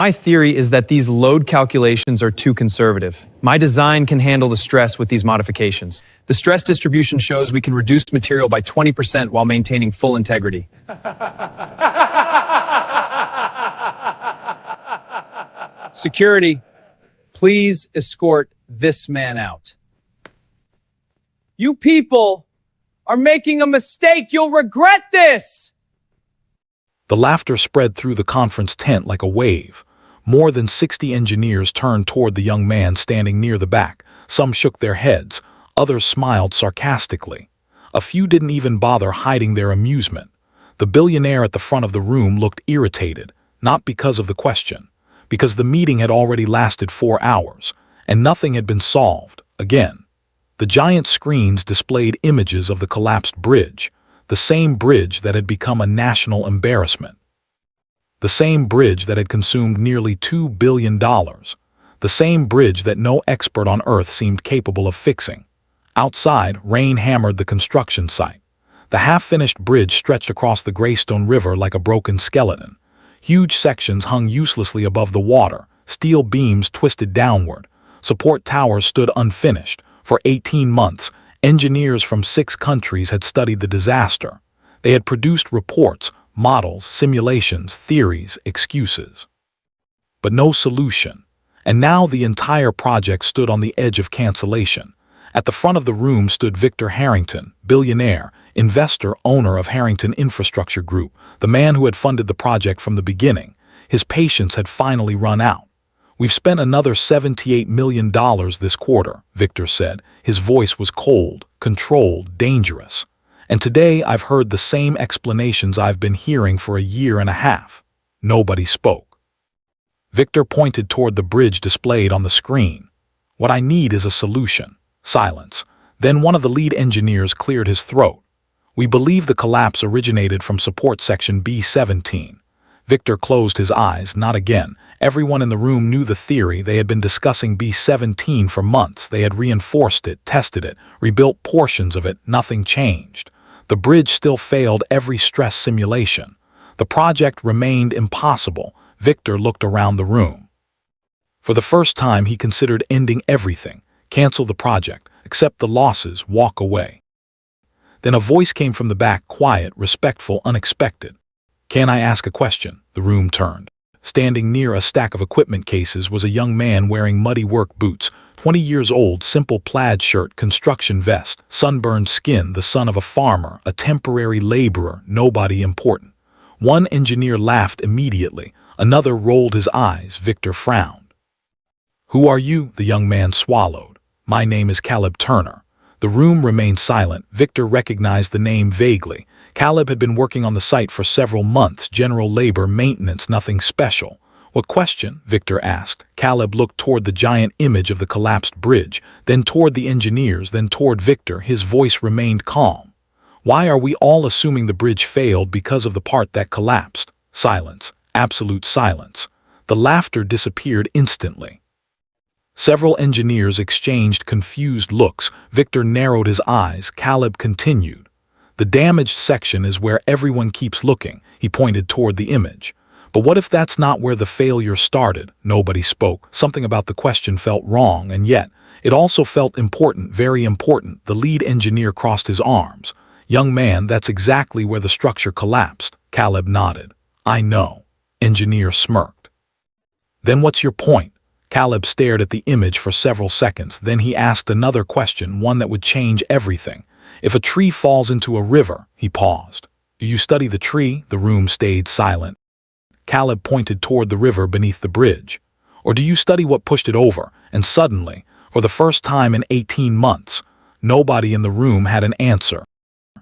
My theory is that these load calculations are too conservative. My design can handle the stress with these modifications. The stress distribution shows we can reduce material by 20% while maintaining full integrity. Security, please escort this man out. You people are making a mistake. You'll regret this. The laughter spread through the conference tent like a wave. More than 60 engineers turned toward the young man standing near the back. Some shook their heads, others smiled sarcastically. A few didn't even bother hiding their amusement. The billionaire at the front of the room looked irritated, not because of the question, because the meeting had already lasted 4 hours, and nothing had been solved, again. The giant screens displayed images of the collapsed bridge, the same bridge that had become a national embarrassment. The same bridge that had consumed nearly $2 billion. The same bridge that no expert on Earth seemed capable of fixing. Outside, rain hammered the construction site. The half-finished bridge stretched across the Greystone River like a broken skeleton. Huge sections hung uselessly above the water, steel beams twisted downward. Support towers stood unfinished. For 18 months, engineers from 6 countries had studied the disaster. They had produced reports, models, simulations, theories, excuses. But no solution. And now the entire project stood on the edge of cancellation. At the front of the room stood Victor Harrington, billionaire, investor, owner of Harrington Infrastructure Group, the man who had funded the project from the beginning. His patience had finally run out. "We've spent another $78 million this quarter," Victor said. His voice was cold, controlled, dangerous. "And today I've heard the same explanations I've been hearing for a year and a half." Nobody spoke. Victor pointed toward the bridge displayed on the screen. "What I need is a solution." Silence. Then one of the lead engineers cleared his throat. "We believe the collapse originated from support section B17. Victor closed his eyes. Not again. Everyone in the room knew the theory. They had been discussing B17 for months. They had reinforced it, tested it, rebuilt portions of it. Nothing changed. The bridge still failed every stress simulation. The project remained impossible. Victor looked around the room. For the first time, he considered ending everything. Cancel the project, accept the losses, walk away. Then a voice came from the back, quiet, respectful, unexpected. "Can I ask a question?" The room turned. Standing near a stack of equipment cases was a young man wearing muddy work boots, 20 years old, simple plaid shirt, construction vest, sunburned skin, the son of a farmer, a temporary laborer, nobody important. One engineer laughed immediately. Another rolled his eyes. Victor frowned. "Who are you?" The young man swallowed. "My name is Caleb Turner." The room remained silent. Victor recognized the name vaguely. Caleb had been working on the site for several months, general labor, maintenance, nothing special. "What question?" Victor asked. Caleb looked toward the giant image of the collapsed bridge, then toward the engineers, then toward Victor. His voice remained calm. "Why are we all assuming the bridge failed because of the part that collapsed?" Silence. Absolute silence. The laughter disappeared instantly. Several engineers exchanged confused looks. Victor narrowed his eyes. Caleb continued. "The damaged section is where everyone keeps looking." He pointed toward the image. "But what if that's not where the failure started?" Nobody spoke. Something about the question felt wrong, and yet it also felt important, very important. The lead engineer crossed his arms. "Young man, that's exactly where the structure collapsed." Caleb nodded. "I know." Engineer smirked. "Then what's your point?" Caleb stared at the image for several seconds. Then he asked another question, one that would change everything. "If a tree falls into a river," he paused. "Do you study the tree?" The room stayed silent. Caleb pointed toward the river beneath the bridge. "Or do you study what pushed it over?" And suddenly, for the first time in 18 months, nobody in the room had an answer.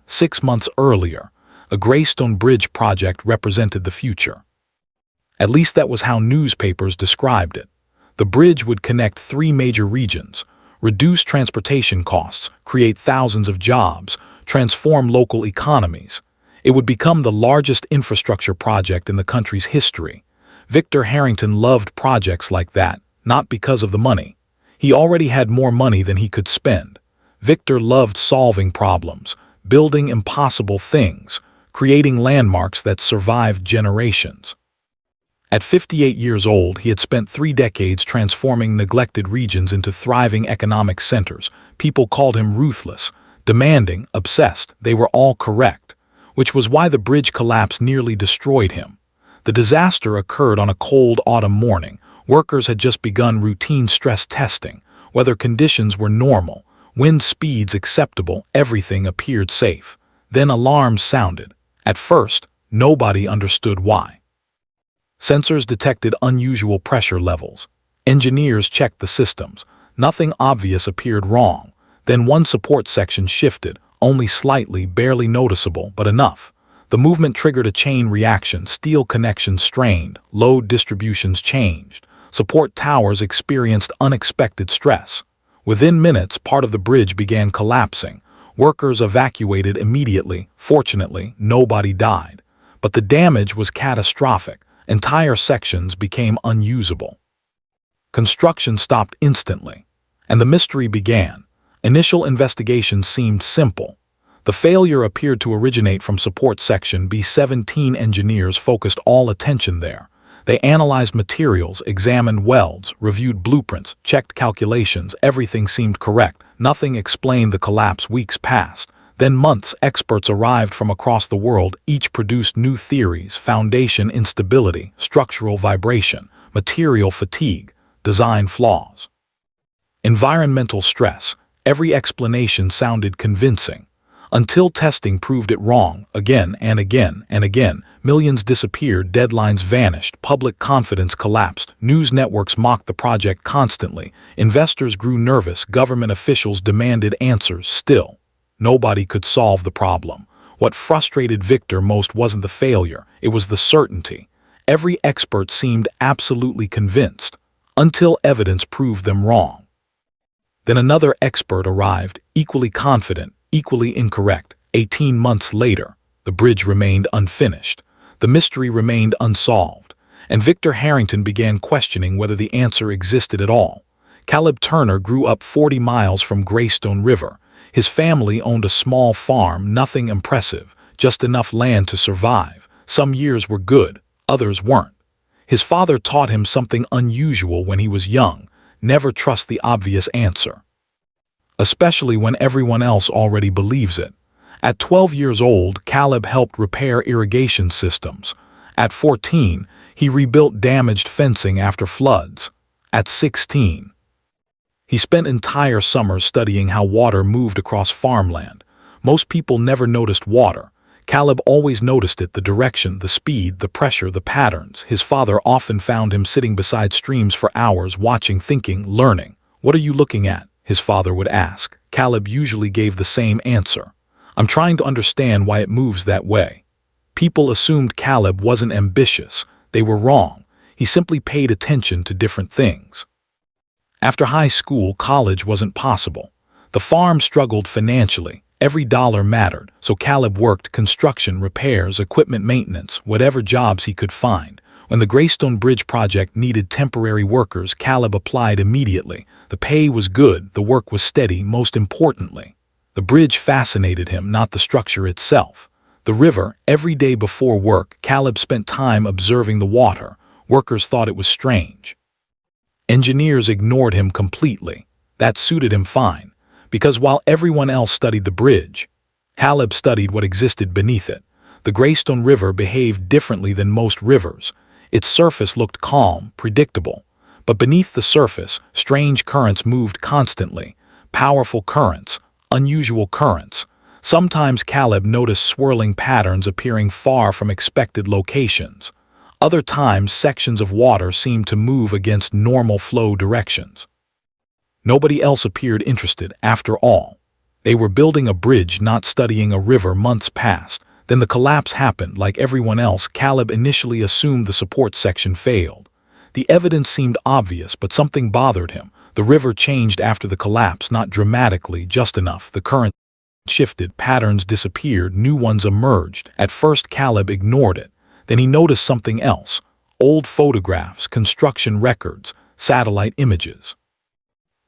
6 months earlier, a Greystone Bridge project represented the future. At least that was how newspapers described it. The bridge would connect 3 major regions, reduce transportation costs, create thousands of jobs, transform local economies. It would become the largest infrastructure project in the country's history. Victor Harrington loved projects like that, not because of the money. He already had more money than he could spend. Victor loved solving problems, building impossible things, creating landmarks that survived generations. At 58 years old, he had spent 3 decades transforming neglected regions into thriving economic centers. People called him ruthless, demanding, obsessed. They were all correct, which was why the bridge collapse nearly destroyed him. The disaster occurred on a cold autumn morning. Workers had just begun routine stress testing. Weather conditions were normal, wind speeds acceptable, everything appeared safe. Then alarms sounded. At first, nobody understood why. Sensors detected unusual pressure levels. Engineers checked the systems. Nothing obvious appeared wrong. Then one support section shifted, only slightly, barely noticeable, but enough. The movement triggered a chain reaction. Steel connections strained, load distributions changed. Support towers experienced unexpected stress. Within minutes, part of the bridge began collapsing. Workers evacuated immediately. Fortunately, nobody died. But the damage was catastrophic. Entire sections became unusable. Construction stopped instantly, and the mystery began. Initial investigation seemed simple. The failure appeared to originate from support section B. 17 engineers focused all attention there. They analyzed materials, examined welds, reviewed blueprints, checked calculations. Everything seemed correct. Nothing explained the collapse. Weeks passed. Then months. Experts arrived from across the world. Each produced new theories: foundation instability, structural vibration, material fatigue, design flaws, environmental stress. Every explanation sounded convincing. Until testing proved it wrong, again and again and again. Millions disappeared, deadlines vanished, public confidence collapsed, news networks mocked the project constantly, investors grew nervous, government officials demanded answers. Still, nobody could solve the problem. What frustrated Victor most wasn't the failure, it was the certainty. Every expert seemed absolutely convinced, until evidence proved them wrong. Then another expert arrived, equally confident, equally incorrect. 18 months later, the bridge remained unfinished. The mystery remained unsolved, and Victor Harrington began questioning whether the answer existed at all. Caleb Turner grew up 40 miles from Greystone River. His family owned a small farm, nothing impressive, just enough land to survive. Some years were good, others weren't. His father taught him something unusual when he was young: never trust the obvious answer, especially when everyone else already believes it. At 12 years old, Caleb helped repair irrigation systems. At 14, he rebuilt damaged fencing after floods. At 16, he spent entire summers studying how water moved across farmland. Most people never noticed water. Caleb always noticed it: the direction, the speed, the pressure, the patterns. His father often found him sitting beside streams for hours, watching, thinking, learning. "What are you looking at?" his father would ask. Caleb usually gave the same answer: "I'm trying to understand why it moves that way." People assumed Caleb wasn't ambitious. They were wrong. He simply paid attention to different things. After high school, college wasn't possible. The farm struggled financially. Every dollar mattered, so Caleb worked construction, repairs, equipment maintenance, whatever jobs he could find. When the Greystone Bridge project needed temporary workers, Caleb applied immediately. The pay was good, the work was steady. Most importantly, the bridge fascinated him, not the structure itself. The river. Every day before work, Caleb spent time observing the water. Workers thought it was strange. Engineers ignored him completely. That suited him fine, because while everyone else studied the bridge, Caleb studied what existed beneath it. The Greystone River behaved differently than most rivers. Its surface looked calm, predictable. But beneath the surface, strange currents moved constantly. Powerful currents, unusual currents. Sometimes Caleb noticed swirling patterns appearing far from expected locations. Other times, sections of water seemed to move against normal flow directions. Nobody else appeared interested. After all, they were building a bridge, not studying a river. Months passed. Then the collapse happened. Like everyone else, Caleb initially assumed the support section failed. The evidence seemed obvious, but something bothered him. The river changed after the collapse, not dramatically, just enough. The current shifted, patterns disappeared, new ones emerged. At first, Caleb ignored it. Then he noticed something else: old photographs, construction records, satellite images.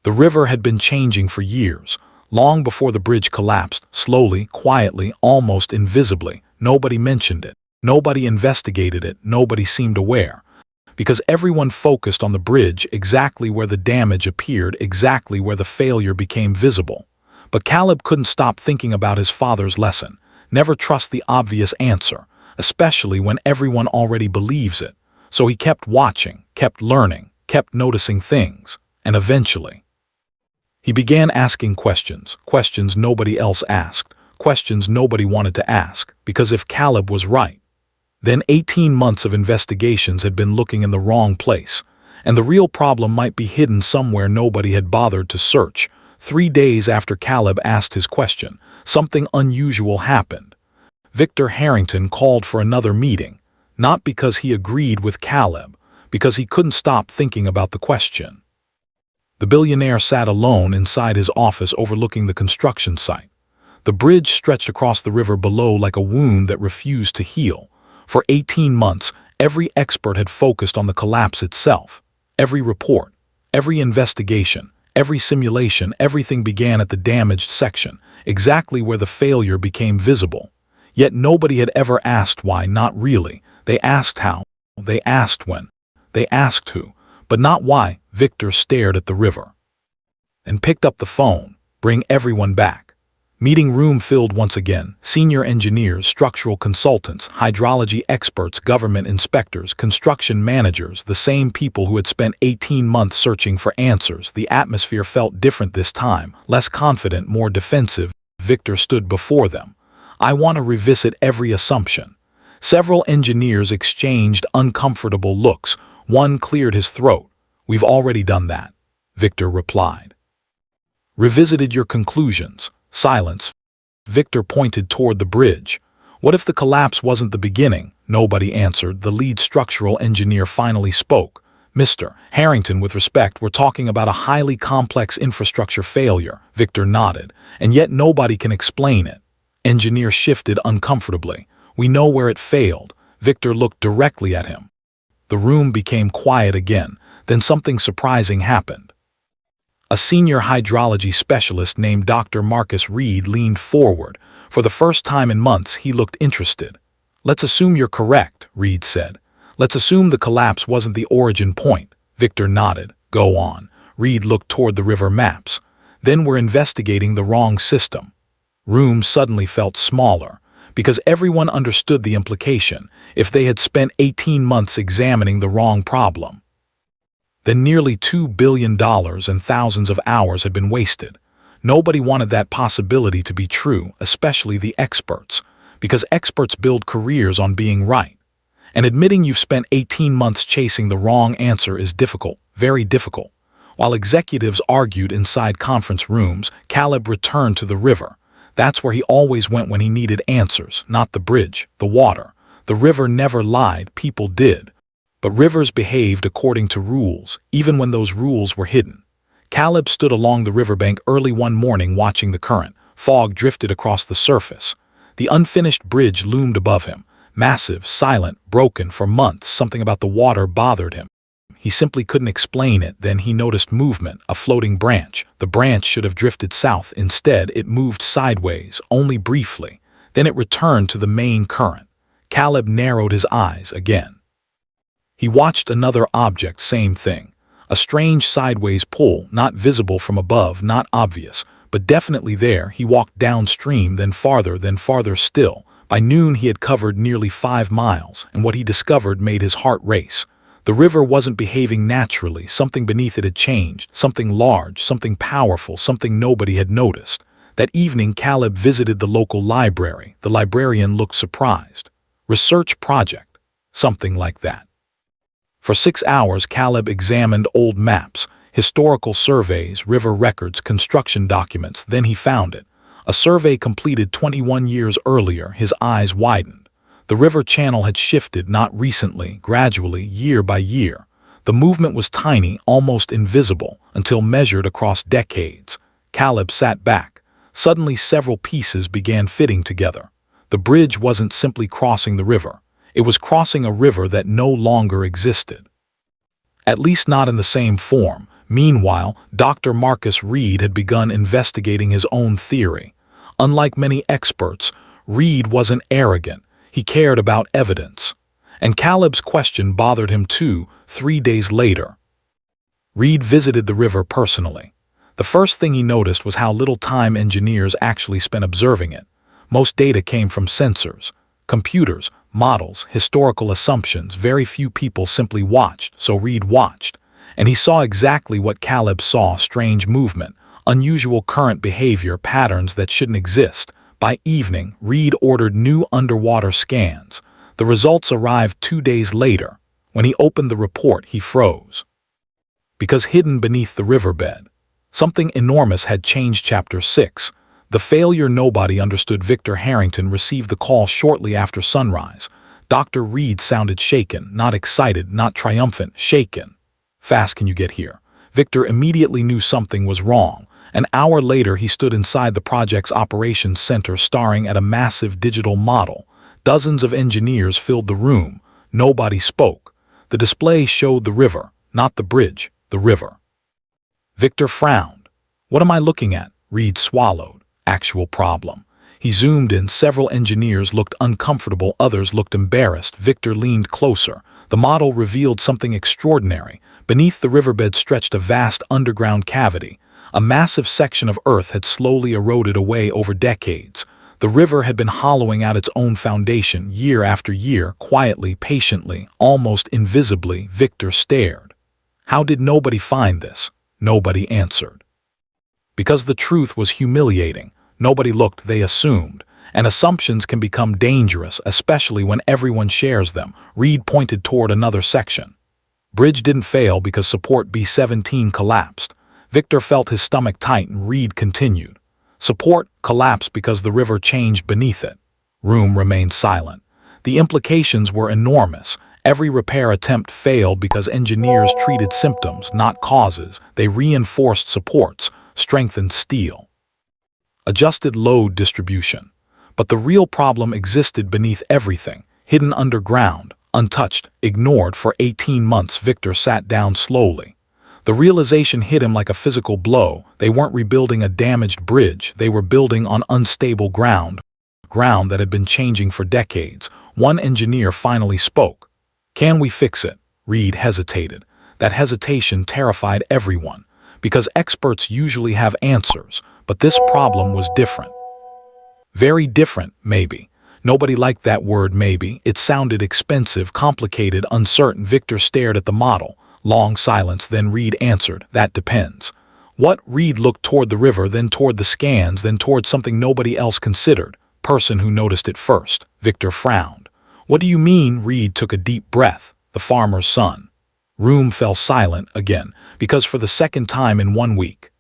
The river had been changing for years, long before the bridge collapsed, slowly, quietly, almost invisibly. Nobody mentioned it. Nobody investigated it. Nobody seemed aware. because everyone focused on the bridge, exactly where the damage appeared, exactly where the failure became visible. But Caleb couldn't stop thinking about his father's lesson. Never trust the obvious answer, especially when everyone already believes it. So he kept watching, kept learning, kept noticing things, and eventually, he began asking questions, questions nobody else asked, questions nobody wanted to ask, because if Caleb was right, then 18 months of investigations had been looking in the wrong place, and the real problem might be hidden somewhere nobody had bothered to search. 3 days after Caleb asked his question, something unusual happened. Victor Harrington called for another meeting, not because he agreed with Caleb, because he couldn't stop thinking about the question. The billionaire sat alone inside his office overlooking the construction site. The bridge stretched across the river below like a wound that refused to heal. For 18 months, every expert had focused on the collapse itself. Every report, every investigation, every simulation, everything began at the damaged section, exactly where the failure became visible. Yet nobody had ever asked why, not really. They asked how, they asked when, they asked who, but not why. Victor stared at the river and picked up the phone. Bring everyone back. Meeting room filled once again. Senior engineers, structural consultants, hydrology experts, government inspectors, construction managers, the same people who had spent 18 months searching for answers. The atmosphere felt different this time, less confident, more defensive. Victor stood before them. I want to revisit every assumption. Several engineers exchanged uncomfortable looks. One cleared his throat. We've already done that, Victor replied. Revisited your conclusions. Silence. Victor pointed toward the bridge. What if the collapse wasn't the beginning? Nobody answered. The lead structural engineer finally spoke. Mr. Harrington, with respect, we're talking about a highly complex infrastructure failure. Victor nodded. And yet nobody can explain it. Engineer shifted uncomfortably. We know where it failed. Victor looked directly at him. The room became quiet again. Then something surprising happened. A senior hydrology specialist named Dr. Marcus Reed leaned forward. For the first time in months, he looked interested. Let's assume you're correct, Reed said. Let's assume the collapse wasn't the origin point. Victor nodded. Go on. Reed looked toward the river maps. Then we're investigating the wrong system. Room suddenly felt smaller, because everyone understood the implication. If they had spent 18 months examining the wrong problem, then nearly $2 billion and thousands of hours had been wasted. Nobody wanted that possibility to be true, especially the experts, because experts build careers on being right. And admitting you've spent 18 months chasing the wrong answer is difficult, very difficult. While executives argued inside conference rooms, Caleb returned to the river. That's where he always went when he needed answers, not the bridge, the water. The river never lied, people did. But rivers behaved according to rules, even when those rules were hidden. Caleb stood along the riverbank early one morning watching the current. Fog drifted across the surface. The unfinished bridge loomed above him, massive, silent, broken for months. Something about the water bothered him. He simply couldn't explain it. Then he noticed movement, a floating branch. The branch should have drifted south. Instead, it moved sideways, only briefly. Then it returned to the main current. Caleb narrowed his eyes again. He watched another object, same thing. A strange sideways pull, not visible from above, not obvious, but definitely there. He walked downstream, then farther still. By noon he had covered nearly 5 miles, and what he discovered made his heart race. The river wasn't behaving naturally. Something beneath it had changed, something large, something powerful, something nobody had noticed. That evening Caleb visited the local library. The librarian looked surprised. Research project, something like that. For 6 hours, Caleb examined old maps, historical surveys, river records, construction documents. Then he found it. A survey completed 21 years earlier. His eyes widened. The river channel had shifted, not recently, gradually, year by year. The movement was tiny, almost invisible, until measured across decades. Caleb sat back. Suddenly, several pieces began fitting together. The bridge wasn't simply crossing the river. It was crossing a river that no longer existed. At least not in the same form. Meanwhile, Dr. Marcus Reed had begun investigating his own theory. Unlike many experts, Reed wasn't arrogant. He cared about evidence. And Caleb's question bothered him too. 3 days later, Reed visited the river personally. The first thing he noticed was how little time engineers actually spent observing it. Most data came from sensors, computers, models, historical assumptions. Very few people simply watched, so Reed watched. And he saw exactly what Caleb saw: strange movement, unusual current behavior, patterns that shouldn't exist. By evening, Reed ordered new underwater scans. The results arrived 2 days later. When he opened the report, he froze. Because hidden beneath the riverbed, something enormous had changed. Chapter 6. The failure nobody understood. Victor Harrington received the call shortly after sunrise. Dr. Reed sounded shaken, not excited, not triumphant, shaken. Fast can you get here? Victor immediately knew something was wrong. An hour later, he stood inside the project's operations center staring at a massive digital model. Dozens of engineers filled the room. Nobody spoke. The display showed the river, not the bridge, the river. Victor frowned. What am I looking at? Reed swallowed. Actual problem. He zoomed in. Several engineers looked uncomfortable, others looked embarrassed. Victor leaned closer. The model revealed something extraordinary. Beneath the riverbed stretched a vast underground cavity. A massive section of earth had slowly eroded away over decades. The river had been hollowing out its own foundation year after year, quietly, patiently, almost invisibly. Victor stared. How did nobody find this? Nobody answered. Because the truth was humiliating. Nobody looked, they assumed. And assumptions can become dangerous, especially when everyone shares them. Reed pointed toward another section. Bridge didn't fail because support B-17 collapsed. Victor felt his stomach tighten. Reed continued. Support collapsed because the river changed beneath it. Room remained silent. The implications were enormous. Every repair attempt failed because engineers treated symptoms, not causes. They reinforced supports, strengthened steel, adjusted load distribution. But the real problem existed beneath everything, hidden underground, untouched, ignored. For 18 months, Victor sat down slowly. The realization hit him like a physical blow. They weren't rebuilding a damaged bridge. They were building on unstable ground that had been changing for decades. One engineer finally spoke. Can we fix it? Reed hesitated. That hesitation terrified everyone, because experts usually have answers, but this problem was different. Very different, maybe. Nobody liked that word, maybe. It sounded expensive, complicated, uncertain. Victor stared at the model. Long silence, then Reed answered, that depends. What? Reed looked toward the river, then toward the scans, then toward something nobody else considered. Person who noticed it first. Victor frowned. What do you mean? Reed took a deep breath. The farmer's son. Room fell silent again, because for the second time in 1 week,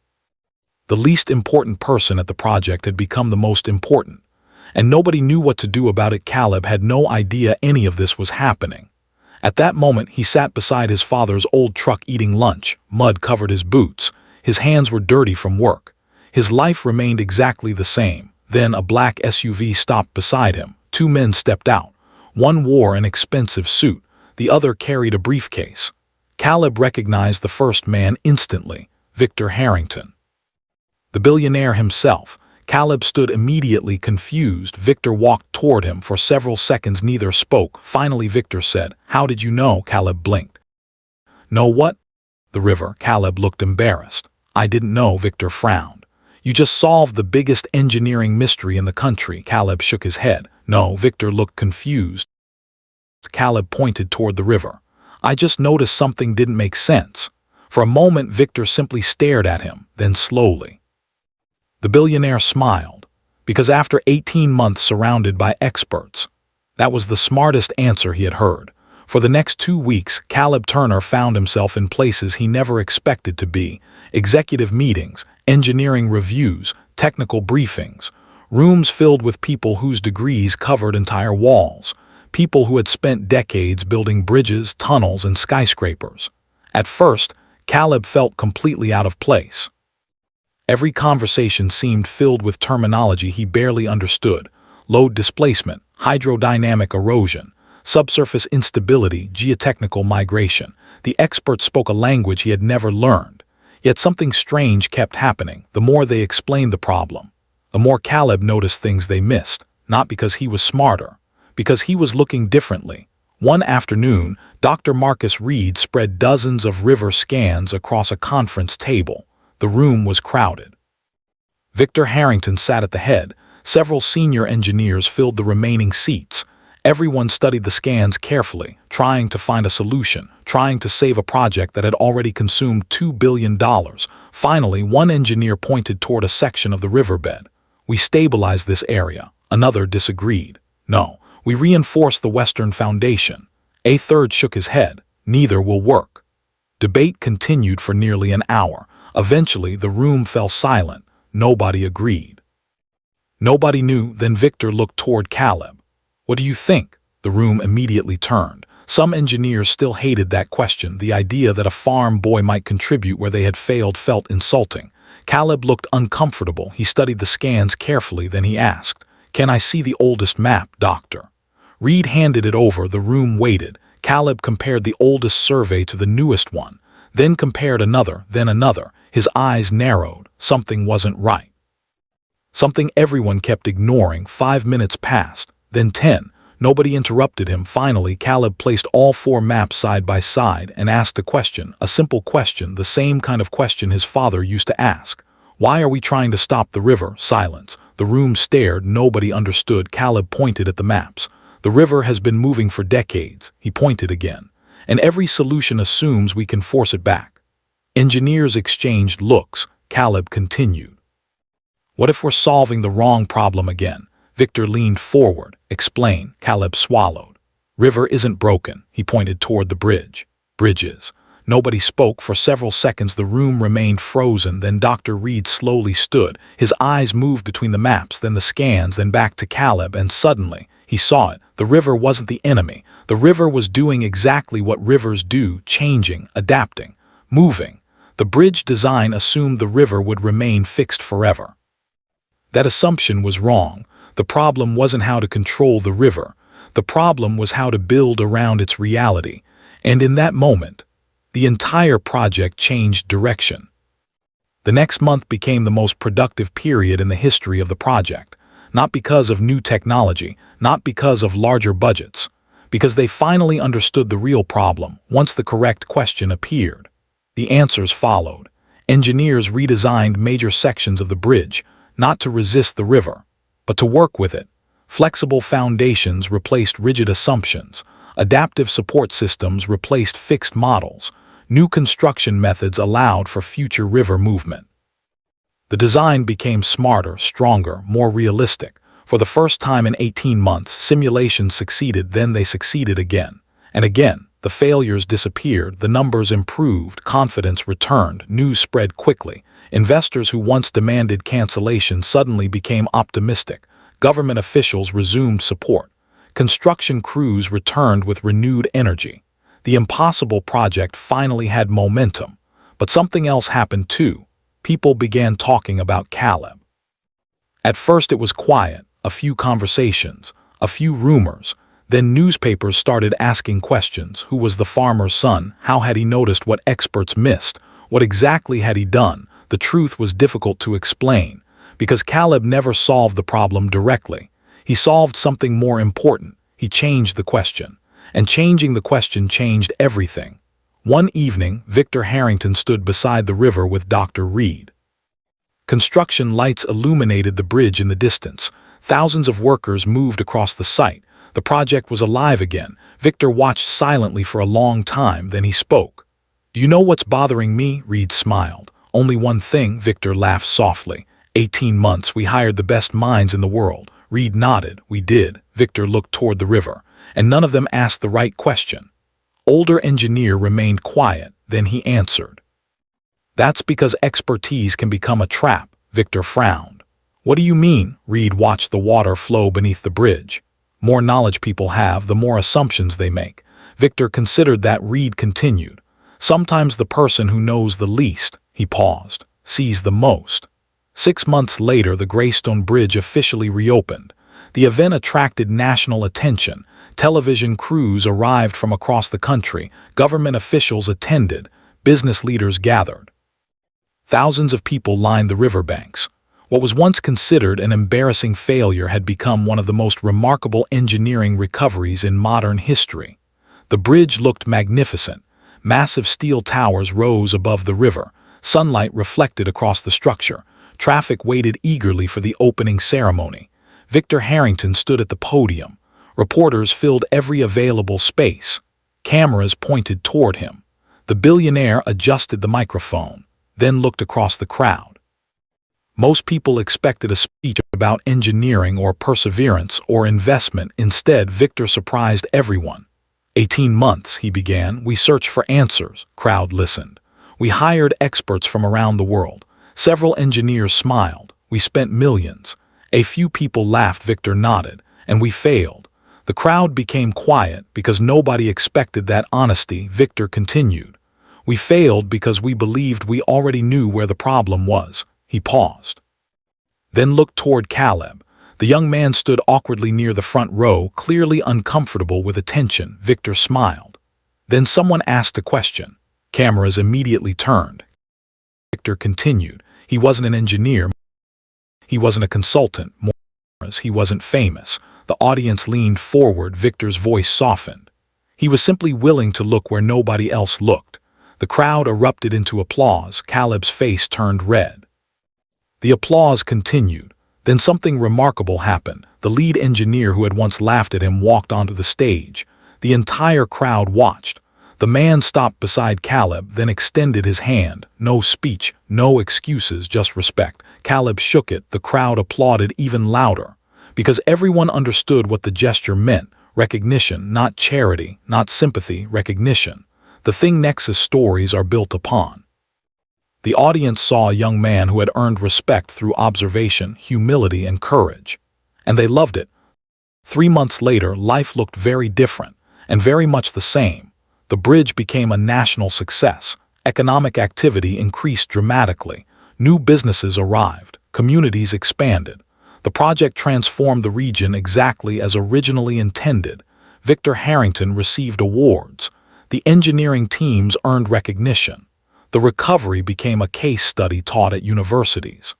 the least important person at the project had become the most important. And nobody knew what to do about it. Caleb had no idea any of this was happening. At that moment, he sat beside his father's old truck eating lunch. Mud covered his boots. His hands were dirty from work. His life remained exactly the same. Then a black SUV stopped beside him. 2 men stepped out. One wore an expensive suit. The other carried a briefcase. Caleb recognized the first man instantly. Victor Harrington. The billionaire himself. Caleb stood immediately confused. Victor walked toward him. For several seconds neither spoke. Finally Victor said, "How did you know?" Caleb blinked. "Know what?" "The river." Caleb looked embarrassed. "I didn't know." Victor frowned. "You just solved the biggest engineering mystery in the country." Caleb shook his head. "No." Victor looked confused. Caleb pointed toward the river. "I just noticed something didn't make sense." For a moment Victor simply stared at him, then slowly. The billionaire smiled, because after 18 months surrounded by experts, that was the smartest answer he had heard. For the next 2 weeks, Caleb Turner found himself in places he never expected to be: executive meetings, engineering reviews, technical briefings, rooms filled with people whose degrees covered entire walls, people who had spent decades building bridges, tunnels, and skyscrapers. At first, Caleb felt completely out of place. Every conversation seemed filled with terminology he barely understood: load displacement, hydrodynamic erosion, subsurface instability, geotechnical migration. The experts spoke a language he had never learned. Yet something strange kept happening. The more they explained the problem, the more Caleb noticed things they missed, not because he was smarter, because he was looking differently. One afternoon, Dr. Marcus Reed spread dozens of river scans across a conference table. The room was crowded. Victor Harrington sat at the head. Several senior engineers filled the remaining seats. Everyone studied the scans carefully, trying to find a solution, trying to save a project that had already consumed $2 billion. Finally, one engineer pointed toward a section of the riverbed. "We stabilized this area." Another disagreed. "No, we reinforced the western foundation." A third shook his head. "Neither will work." Debate continued for nearly an hour. Eventually, the room fell silent. Nobody agreed. Nobody knew. Then Victor looked toward Caleb. "What do you think?" The room immediately turned. Some engineers still hated that question. The idea that a farm boy might contribute where they had failed felt insulting. Caleb looked uncomfortable. He studied the scans carefully. Then he asked, "Can I see the oldest map, Doctor?" Reed handed it over. The room waited. Caleb compared the oldest survey to the newest one, then compared another, then another. His eyes narrowed. Something wasn't right. Something everyone kept ignoring. 5 minutes passed, then 10. Nobody interrupted him. Finally, Caleb placed all 4 maps side by side and asked a question, a simple question, the same kind of question his father used to ask. "Why are we trying to stop the river?" Silence. The room stared. Nobody understood. Caleb pointed at the maps. "The river has been moving for decades." He pointed again. "And every solution assumes we can force it back." Engineers exchanged looks. Caleb continued. "What if we're solving the wrong problem again?" Victor leaned forward. "Explain." Caleb swallowed. "River isn't broken." He pointed toward the bridge. "Bridges." Nobody spoke. For several seconds the room remained frozen. Then Dr. Reed slowly stood. His eyes moved between the maps, then the scans, then back to Caleb, and suddenly he saw it. The river wasn't the enemy. The river was doing exactly what rivers do, changing, adapting, moving. The bridge design assumed the river would remain fixed forever. That assumption was wrong. The problem wasn't how to control the river. The problem was how to build around its reality. And in that moment, the entire project changed direction. The next month became the most productive period in the history of the project. Not because of new technology, not because of larger budgets, because they finally understood the real problem once the correct question appeared. The answers followed. Engineers redesigned major sections of the bridge, not to resist the river, but to work with it. Flexible foundations replaced rigid assumptions. Adaptive support systems replaced fixed models. New construction methods allowed for future river movement. The design became smarter, stronger, more realistic. For the first time in 18 months, simulations succeeded, then they succeeded again. And again, the failures disappeared, the numbers improved, confidence returned, news spread quickly. Investors who once demanded cancellation suddenly became optimistic. Government officials resumed support. Construction crews returned with renewed energy. The impossible project finally had momentum. But something else happened too. People began talking about Caleb. At first it was quiet, a few conversations, a few rumors. Then newspapers started asking questions. Who was the farmer's son? How had he noticed what experts missed? What exactly had he done? The truth was difficult to explain, because Caleb never solved the problem directly. He solved something more important. He changed the question. And changing the question changed everything. One evening, Victor Harrington stood beside the river with Dr. Reed. Construction lights illuminated the bridge in the distance. Thousands of workers moved across the site. The project was alive again. Victor watched silently for a long time, then he spoke. "Do you know what's bothering me?" Reed smiled. "Only one thing," Victor laughed softly. 18 months, we hired the best minds in the world." Reed nodded. "We did." Victor looked toward the river. "And none of them asked the right question." Older engineer remained quiet, then he answered. "That's because expertise can become a trap." Victor frowned. "What do you mean?" Reed watched the water flow beneath the bridge. "More knowledge people have, the more assumptions they make." Victor considered that. Reed continued. "Sometimes the person who knows the least," he paused, "sees the most." 6 months later, the Greystone Bridge officially reopened. The event attracted national attention. Television crews arrived from across the country. Government officials attended. Business leaders gathered. Thousands of people lined the riverbanks. What was once considered an embarrassing failure had become one of the most remarkable engineering recoveries in modern history. The bridge looked magnificent. Massive steel towers rose above the river. Sunlight reflected across the structure. Traffic waited eagerly for the opening ceremony. Victor Harrington stood at the podium. Reporters filled every available space. Cameras pointed toward him. The billionaire adjusted the microphone, then looked across the crowd. Most people expected a speech about engineering or perseverance or investment. Instead, Victor surprised everyone. 18 months, he began. We searched for answers. Crowd listened. We hired experts from around the world. Several engineers smiled. We spent millions. A few people laughed. Victor nodded. And we failed. The crowd became quiet because nobody expected that honesty. Victor continued. We failed because we believed we already knew where the problem was. He paused. Then looked toward Caleb. The young man stood awkwardly near the front row, clearly uncomfortable with attention. Victor smiled. Then someone asked a question. Cameras immediately turned. Victor continued. He wasn't an engineer. He wasn't a consultant. He wasn't famous. The audience leaned forward. Victor's voice softened. He was simply willing to look where nobody else looked. The crowd erupted into applause. Caleb's face turned red. The applause continued. Then something remarkable happened. The lead engineer who had once laughed at him walked onto the stage. The entire crowd watched. The man stopped beside Caleb, then extended his hand. No speech, no excuses, just respect. Caleb shook it. The crowd applauded even louder. Because everyone understood what the gesture meant. Recognition, not charity, not sympathy, recognition. The thing Nexus stories are built upon. The audience saw a young man who had earned respect through observation, humility, and courage. And they loved it. 3 months later, life looked very different, and very much the same. The bridge became a national success. Economic activity increased dramatically. New businesses arrived. Communities expanded. The project transformed the region exactly as originally intended. Victor Harrington received awards. The engineering teams earned recognition. The recovery became a case study taught at universities.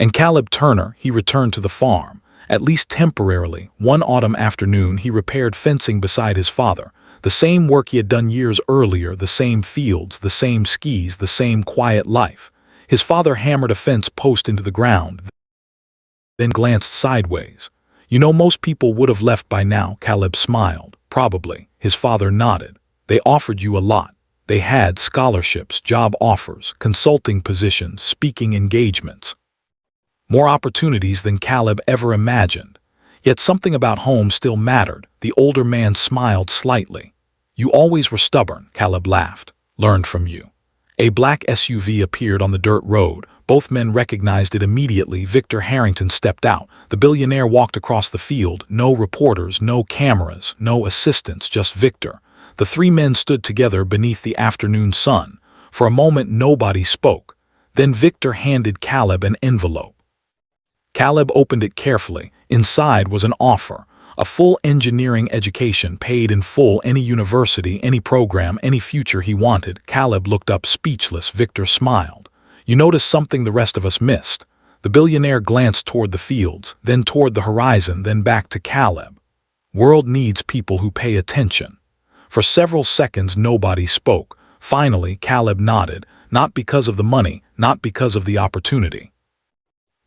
And Caleb Turner, he returned to the farm, at least temporarily. One autumn afternoon, he repaired fencing beside his father. The same work he had done years earlier, the same fields, the same skis, the same quiet life. His father hammered a fence post into the ground, then glanced sideways. You know, most people would have left by now. Caleb smiled. Probably. His father nodded. They offered you a lot. They had scholarships, job offers, consulting positions, speaking engagements. More opportunities than Caleb ever imagined. Yet something about home still mattered. The older man smiled slightly. You always were stubborn, Caleb laughed. Learned from you. A black SUV appeared on the dirt road. Both men recognized it immediately. Victor Harrington stepped out. The billionaire walked across the field. No reporters, no cameras, no assistants, just Victor. The 3 men stood together beneath the afternoon sun. For a moment, nobody spoke. Then Victor handed Caleb an envelope. Caleb opened it carefully. Inside was an offer. A full engineering education paid in full, any university, any program, any future he wanted. Caleb looked up speechless. Victor smiled. You noticed something the rest of us missed. The billionaire glanced toward the fields, then toward the horizon, then back to Caleb. World needs people who pay attention. For several seconds, nobody spoke. Finally, Caleb nodded, not because of the money, not because of the opportunity.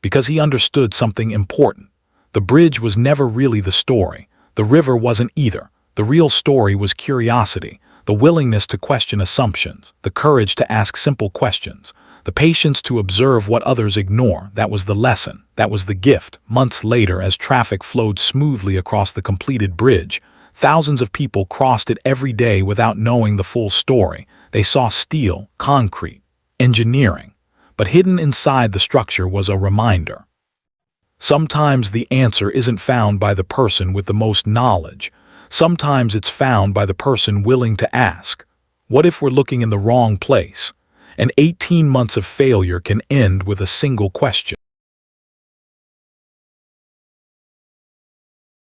Because he understood something important. The bridge was never really the story. The river wasn't either. The real story was curiosity, the willingness to question assumptions, the courage to ask simple questions, the patience to observe what others ignore. That was the lesson. That was the gift. Months later, as traffic flowed smoothly across the completed bridge, thousands of people crossed it every day without knowing the full story. They saw steel, concrete, engineering. But hidden inside the structure was a reminder. Sometimes the answer isn't found by the person with the most knowledge. Sometimes it's found by the person willing to ask. What if we're looking in the wrong place? And 18 months of failure can end with a single question.